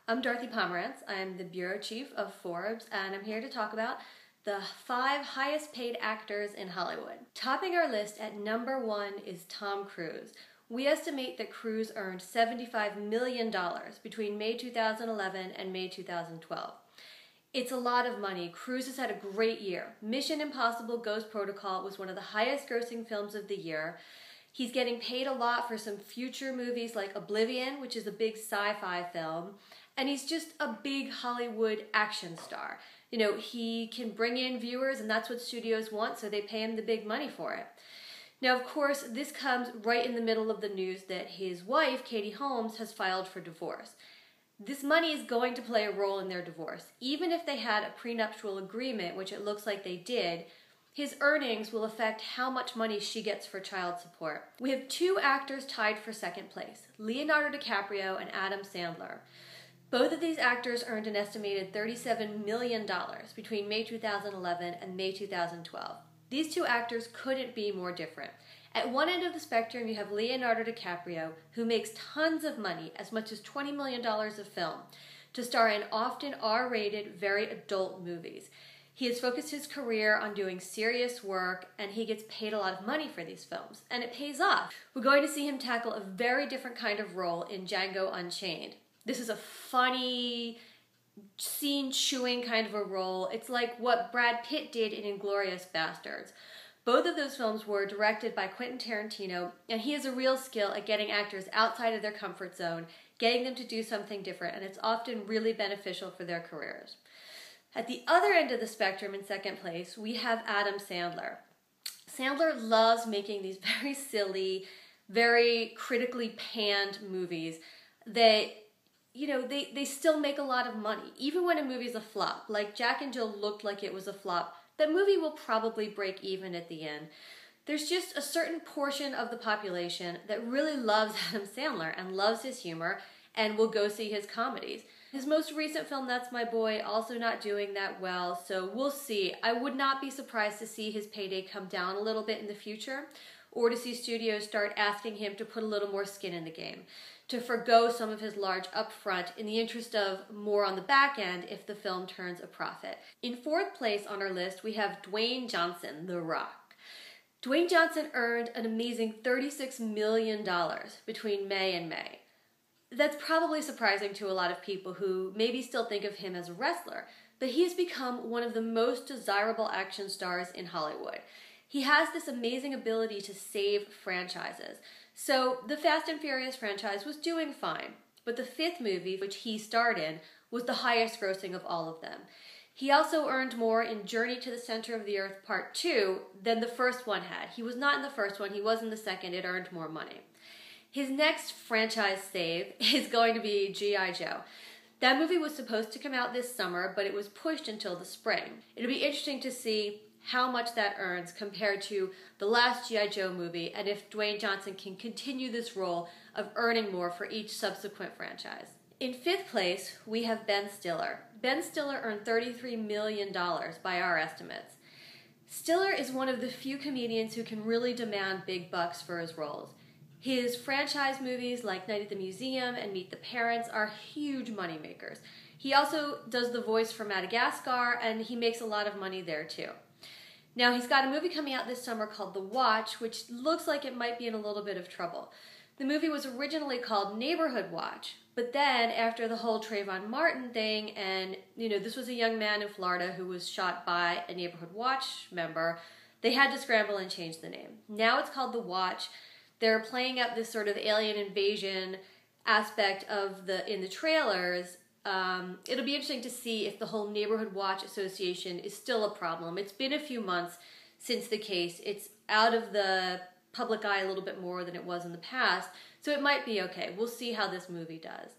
I'm Dorothy Pomerantz. I'm the bureau chief of Forbes, and I'm here to talk about the 5 highest paid actors in Hollywood. Topping our list at number 1 is Tom Cruise. We estimate that Cruise earned $75 million between May 2011 and May 2012. It's a lot of money. Cruise has had a great year. Mission Impossible Ghost Protocol was one of the highest grossing films of the year. He's getting paid a lot for some future movies like Oblivion, which is a big sci-fi film. And he's just a big Hollywood action star. You know, he can bring in viewers, and that's what studios want, so they pay him the big money for it. Now, of course, this comes right in the middle of the news that his wife, Katie Holmes, has filed for divorce. This money is going to play a role in their divorce. Even if they had a prenuptial agreement, which it looks like they did, his earnings will affect how much money she gets for child support. We have 2 actors tied for second place, Leonardo Dicaprio and Adam Sandler. Both of these actors earned an estimated $37 million between May 2011 and May 2012. These 2 actors couldn't be more different. At one end of the spectrum, you have Leonardo DiCaprio, who makes tons of money, as much as $20 million of film, to star in often R-rated, very adult movies. He has focused his career on doing serious work, and he gets paid a lot of money for these films, and it pays off. We're going to see him tackle a very different kind of role in Django Unchained. This is a funny, scene-chewing kind of a role. It's like what Brad Pitt did in Inglourious Basterds. Both of those films were directed by Quentin Tarantino, and he has a real skill at getting actors outside of their comfort zone, getting them to do something different, and it's often really beneficial for their careers. At the other end of the spectrum, in second place, we have Adam Sandler. Sandler loves making these very silly, very critically panned movies that, you know, they still make a lot of money. Even when a movie's a flop, like Jack and Jill looked like it was a flop, that movie will probably break even at the end. There's just a certain portion of the population that really loves Adam Sandler and loves his humor and will go see his comedies. His most recent film, That's My Boy, also not doing that well, so we'll see. I would not be surprised to see his payday come down a little bit in the future, or to see studios start asking him to put a little more skin in the game, to forgo some of his large upfront in the interest of more on the back end if the film turns a profit. In 4th place on our list, we have Dwayne Johnson, The Rock. Dwayne Johnson earned an amazing $36 million between May and May. That's probably surprising to a lot of people who maybe still think of him as a wrestler, but he has become one of the most desirable action stars in Hollywood. He has this amazing ability to save franchises. So the Fast and Furious franchise was doing fine, but the 5th movie, which he starred in, was the highest grossing of all of them. He also earned more in Journey to the Center of the Earth Part 2 than the first one had. He was not in the first one, he was in the second, it earned more money. His next franchise save is going to be G.I. Joe. That movie was supposed to come out this summer, but it was pushed until the spring. It'll be interesting to see how much that earns compared to the last G.I. Joe movie, and if Dwayne Johnson can continue this role of earning more for each subsequent franchise. In 5th place, we have Ben Stiller. Ben Stiller earned $33 million by our estimates. Stiller is one of the few comedians who can really demand big bucks for his roles. His franchise movies like Night at the Museum and Meet the Parents are huge moneymakers. He also does the voice for Madagascar, and he makes a lot of money there too. Now, he's got a movie coming out this summer called The Watch, which looks like it might be in a little bit of trouble. The movie was originally called Neighborhood Watch, but then after the whole Trayvon Martin thing, and this was a young man in Florida who was shot by a Neighborhood Watch member, they had to scramble and change the name. Now it's called The Watch. They're playing up this sort of alien invasion aspect in the trailers. It'll be interesting to see if the whole Neighborhood Watch Association is still a problem. It's been a few months since the case. It's out of the public eye a little bit more than it was in the past, so it might be okay. We'll see how this movie does.